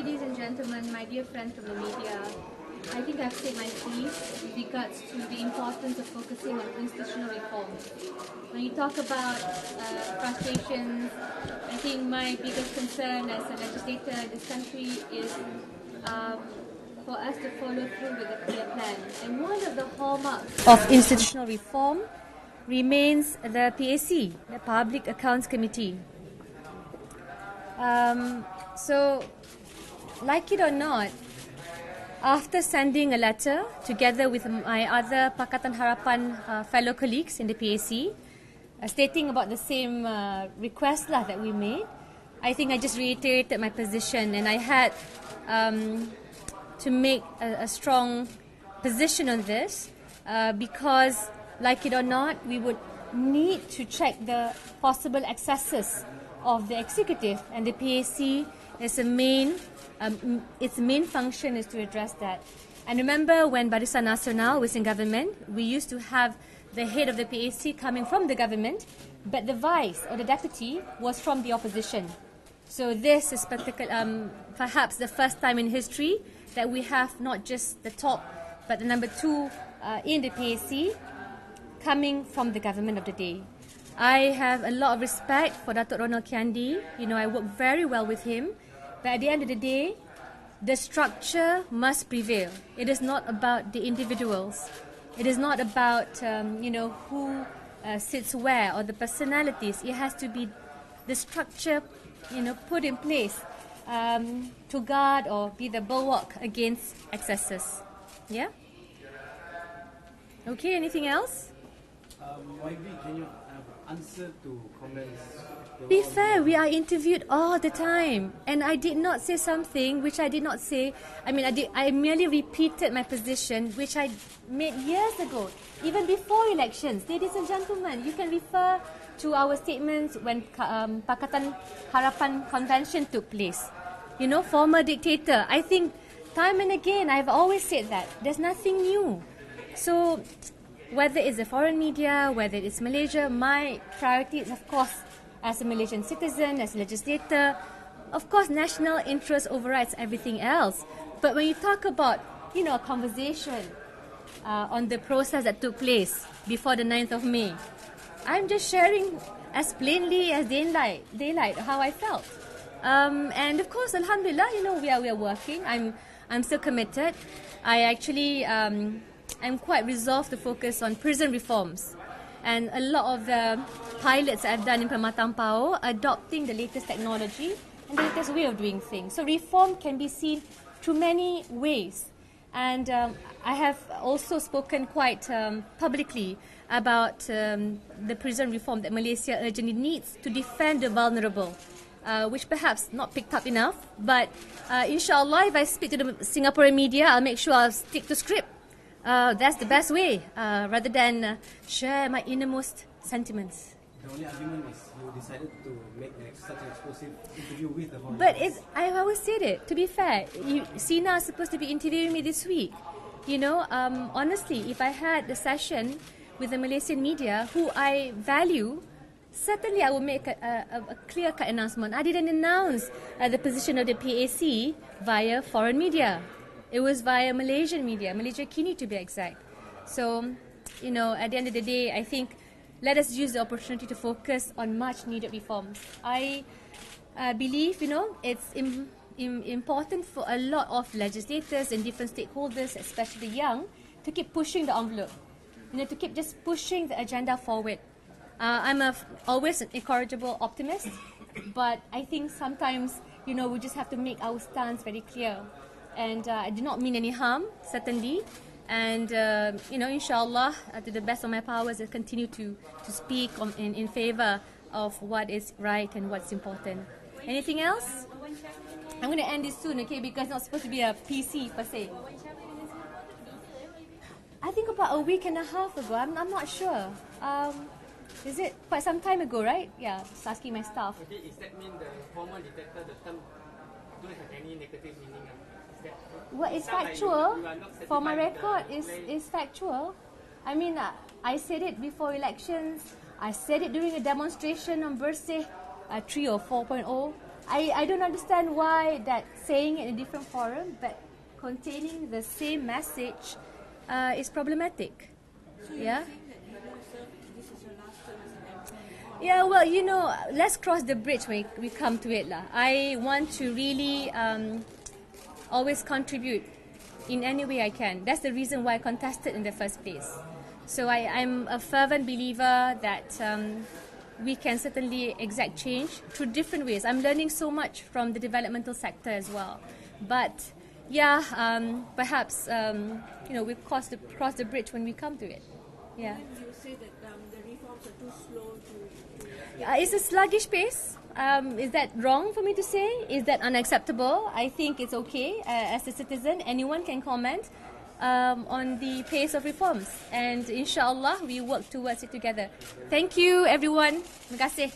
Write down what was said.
ladies and gentlemen, my dear friends from the media, I think I've said my piece with regards to the importance of focusing on institutional reform. When you talk about frustrations, I think my biggest concern as a legislator in this country is for us to follow through with a clear plan. And one of the hallmarks of institutional reform remains the PAC, the Public Accounts Committee. So, like it or not, after sending a letter together with my other Pakatan Harapan fellow colleagues in the PAC, stating about the same request that we made, I think I just reiterated my position, and I had to make a strong position on this because, like it or not, we would need to check the possible excesses of the executive, and the PAC is its main function is to address that. And remember, when Barisan Nasional was in government, we used to have the head of the PAC coming from the government, but the vice or the deputy was from the opposition. So this is perhaps the first time in history that we have not just the top, but the number two in the PAC coming from the government of the day. I have a lot of respect for Datuk Ronald Kiandi. I work very well with him. But at the end of the day, the structure must prevail. It is not about the individuals. It is not about, who sits where or the personalities. It has to be the structure, put in place to guard or be the bulwark against excesses. Yeah? Okay, anything else? YB, can you answer to comments? Be fair, we are interviewed all the time, and I did not say something which I did not say. I merely repeated my position, which I made years ago, even before elections. Ladies and gentlemen, you can refer to our statements when Pakatan Harapan Convention took place. Former dictator. I think time and again I've always said that. There's nothing new. So whether it's the foreign media, whether it's Malaysia, my priority is, of course, as a Malaysian citizen, as a legislator, of course, national interest overrides everything else. But when you talk about, a conversation on the process that took place before the 9th of May, I'm just sharing as plainly as daylight how I felt. And of course, alhamdulillah, we are working. I'm still committed. I actually I'm quite resolved to focus on prison reforms. And a lot of the pilots I've done in Permatang Power are adopting the latest technology and the latest way of doing things. So reform can be seen through many ways. And I have also spoken quite publicly about the prison reform that Malaysia urgently needs to defend the vulnerable, which perhaps not picked up enough. But inshallah, if I speak to the Singaporean media, I'll make sure I'll stick to script. That's the best way, rather than share my innermost sentiments. The only argument is you decided to make such an explosive interview with the foreign. But I always said it, to be fair. Sina is supposed to be interviewing me this week. Honestly, if I had a session with the Malaysian media, who I value, certainly I would make a clear-cut announcement. I didn't announce the position of the PAC via foreign media. It was via Malaysian media, Malaysia Kini to be exact. So, at the end of the day, I think let us use the opportunity to focus on much-needed reforms. I believe, it's important for a lot of legislators and different stakeholders, especially the young, to keep pushing the envelope, to keep just pushing the agenda forward. I'm always an incorrigible optimist, but I think sometimes, we just have to make our stance very clear. And I do not mean any harm, certainly. And, inshallah, to the best of my powers, I continue to speak in favor of what is right and what's important. Anything else? I'm going to end this soon, okay, because it's not supposed to be a PC per se. I think about a week and a half ago. I'm not sure. Is it quite some time ago, right? Yeah, just asking my staff. Okay, does that mean the former dictator, the term, don't have any negative meaning? What is factual, for my record, is factual. I said it before elections. I said it during a demonstration on Bersih 3 or 4.0. I don't understand why that saying it in a different forum but containing the same message is problematic. Yeah. Yeah, well, you know, let's cross the bridge when we come to it, lah. I want to really always contribute in any way I can. That's the reason why I contested in the first place. So I'm a fervent believer that we can certainly exact change through different ways. I'm learning so much from the developmental sector as well. But yeah, perhaps we'll cross the bridge when we come to it. Yeah. You say that the reforms are too slow to it's a sluggish pace. Is that wrong for me to say? Is that unacceptable? I think it's okay. As a citizen, anyone can comment on the pace of reforms. And inshallah, we work towards it together. Thank you, everyone. Terima kasih.